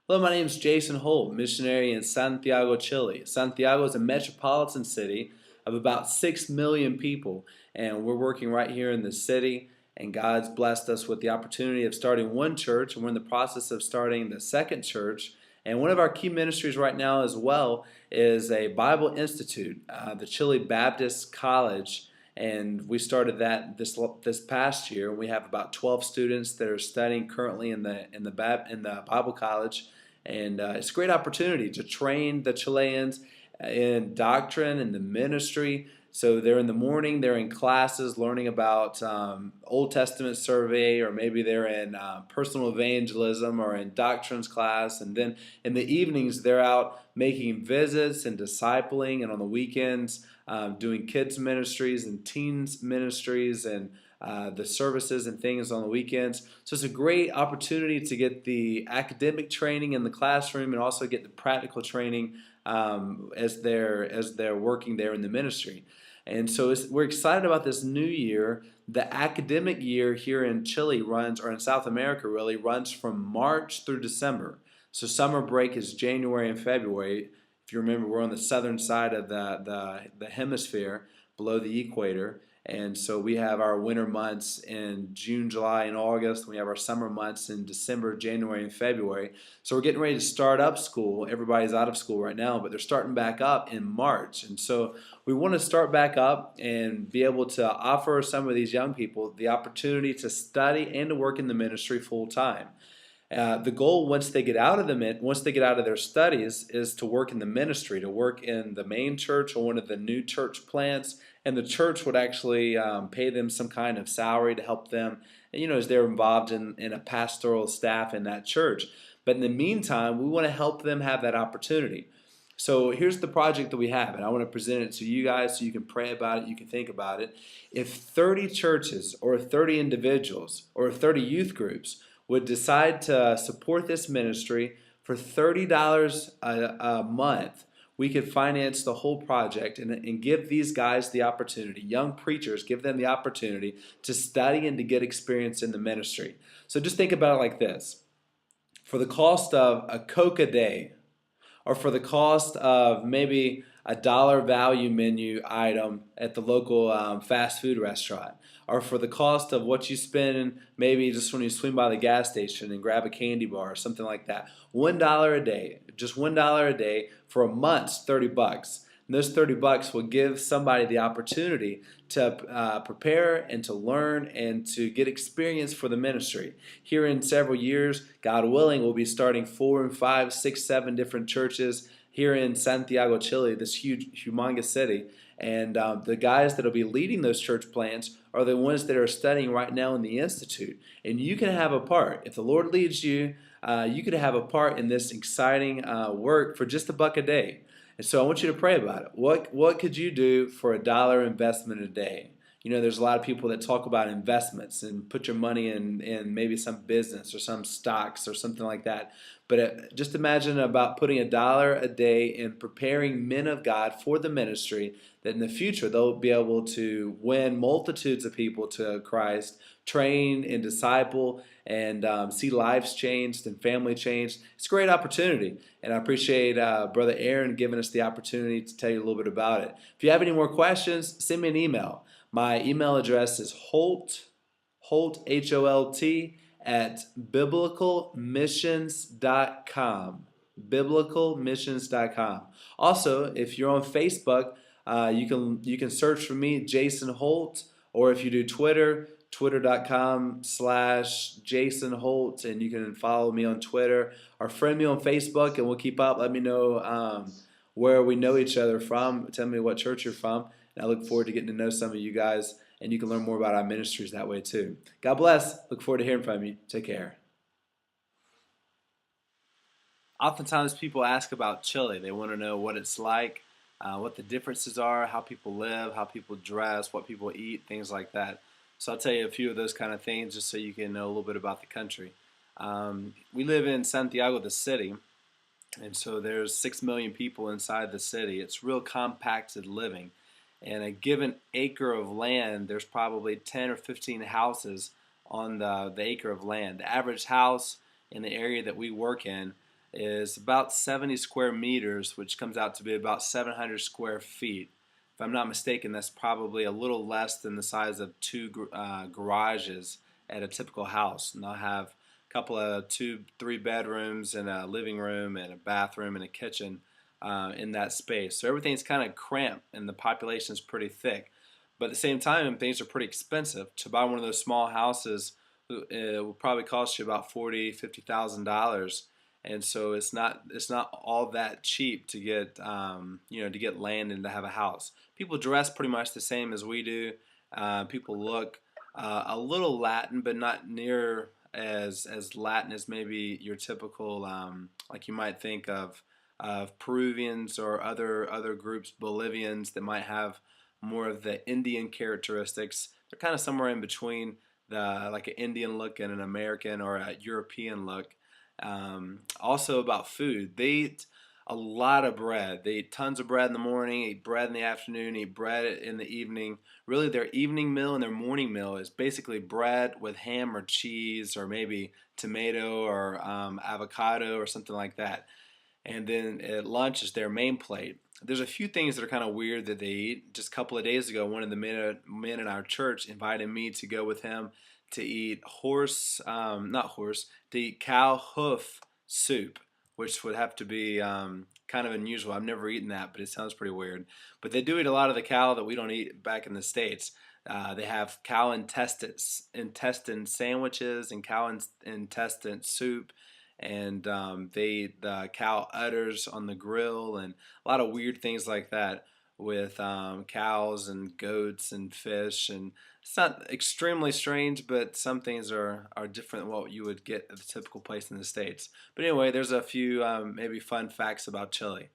Hello, my name is Jason Holt, missionary in Santiago, Chile. Santiago is a metropolitan city of about 6 million people, and we're working right here in the city. And God's blessed us with the opportunity of starting one church, and we're in the process of starting the second church. And one of our key ministries right now, as well, is a Bible Institute, the Chile Baptist College. And we started that this past year. We have about 12 students that are studying currently in the Bible College, and it's a great opportunity to train the Chileans in doctrine and the ministry. So they're in the morning, they're in classes learning about Old Testament survey, or maybe they're in personal evangelism or in doctrines class. And then in the evenings, they're out making visits and discipling, and on the weekends, doing kids ministries and teens ministries and the services and things on the weekends. So it's a great opportunity to get the academic training in the classroom and also get the practical training as they're working there in the ministry. And so we're excited about this new year. The academic year here in Chile runs, or in South America really, runs from March through December. So summer break is January and February. If you remember, we're on the southern side of the hemisphere below the equator. And so we have our winter months in June, July, and August. We have our summer months in December, January, and February. So we're getting ready to start up school. Everybody's out of school right now, but they're starting back up in March. And so we want to start back up and be able to offer some of these young people the opportunity to study and to work in the ministry full time. The goal once they get out of their studies is to work in the ministry, to work in the main church or one of the new church plants, and the church would actually pay them some kind of salary to help them, as they're involved in a pastoral staff in that church. But in the meantime, we want to help them have that opportunity. So here's the project that we have, and I want to present it to you guys so you can pray about it, you can think about it. If 30 churches or 30 individuals or 30 youth groups would decide to support this ministry for $30 a month, we could finance the whole project and give these guys the opportunity, young preachers, give them the opportunity to study and to get experience in the ministry. So just think about it like this. For the cost of a Coke a day, or for the cost of maybe a dollar value menu item at the local fast food restaurant, or for the cost of what you spend maybe just when you swing by the gas station and grab a candy bar or something like that. $1 a day, just $1 a day for a month's $30. And those $30 will give somebody the opportunity to prepare and to learn and to get experience for the ministry. Here in several years, God willing, we'll be starting 4 and 5, 6, 7 different churches here in Santiago, Chile, this huge, humongous city. And the guys that will be leading those church plants are the ones that are studying right now in the Institute. And you can have a part. If the Lord leads you, you could have a part in this exciting work for just $1 a day. And so I want you to pray about it. What could you do for $1 investment a day? There's a lot of people that talk about investments and put your money in maybe some business or some stocks or something like that. But just imagine about putting $1 a day in preparing men of God for the ministry, that in the future they'll be able to win multitudes of people to Christ, train and disciple, and see lives changed and family changed. It's a great opportunity, and I appreciate Brother Aaron giving us the opportunity to tell you a little bit about it. If you have any more questions, send me an email. My email address is Holt, Holt, at biblicalmissions.com. Biblicalmissions.com. Also, if you're on Facebook, you can search for me, Jason Holt, or if you do Twitter, twitter.com/Jason Holt, and you can follow me on Twitter or friend me on Facebook, and we'll keep up. Let me know where we know each other from. Tell me what church you're from, and I look forward to getting to know some of you guys, and you can learn more about our ministries that way too. God bless. Look forward to hearing from you. Take care. Oftentimes people ask about Chile. They want to know what it's like, what the differences are, how people live, how people dress, what people eat, things like that. So I'll tell you a few of those kind of things just so you can know a little bit about the country. We live in Santiago, the city, and so there's 6 million people inside the city. It's real compacted living. And a given acre of land, there's probably 10 or 15 houses on the acre of land. The average house in the area that we work in is about 70 square meters, which comes out to be about 700 square feet. If I'm not mistaken, that's probably a little less than the size of two garages at a typical house. And they'll have a couple of two, three bedrooms and a living room and a bathroom and a kitchen in that space. So everything's kind of cramped and the population is pretty thick. But at the same time, things are pretty expensive. To buy one of those small houses, it will probably cost you about $40,000, $50,000, and so it's not all that cheap to get to get land and to have a house. People dress pretty much the same as we do. People look a little Latin, but not near as Latin as maybe your typical like you might think of Peruvians or other groups, Bolivians that might have more of the Indian characteristics. They're kind of somewhere in between the like an Indian look and an American or a European look. Also about food, they eat a lot of bread. They eat tons of bread in the morning, eat bread in the afternoon, eat bread in the evening. Really, their evening meal and their morning meal is basically bread with ham or cheese or maybe tomato or avocado or something like that. And then at lunch is their main plate. There's a few things that are kind of weird that they eat. Just a couple of days ago, one of the men in our church invited me to go with him to eat not horse, to eat cow hoof soup, which would have to be kind of unusual. I've never eaten that, but it sounds pretty weird. But they do eat a lot of the cow that we don't eat back in the States. They have cow intestine sandwiches and cow intestine soup, and they eat the cow udders on the grill and a lot of weird things like that with cows and goats and fish. And it's not extremely strange, but some things are different than what you would get at the typical place in the States. But anyway, there's a few maybe fun facts about Chile.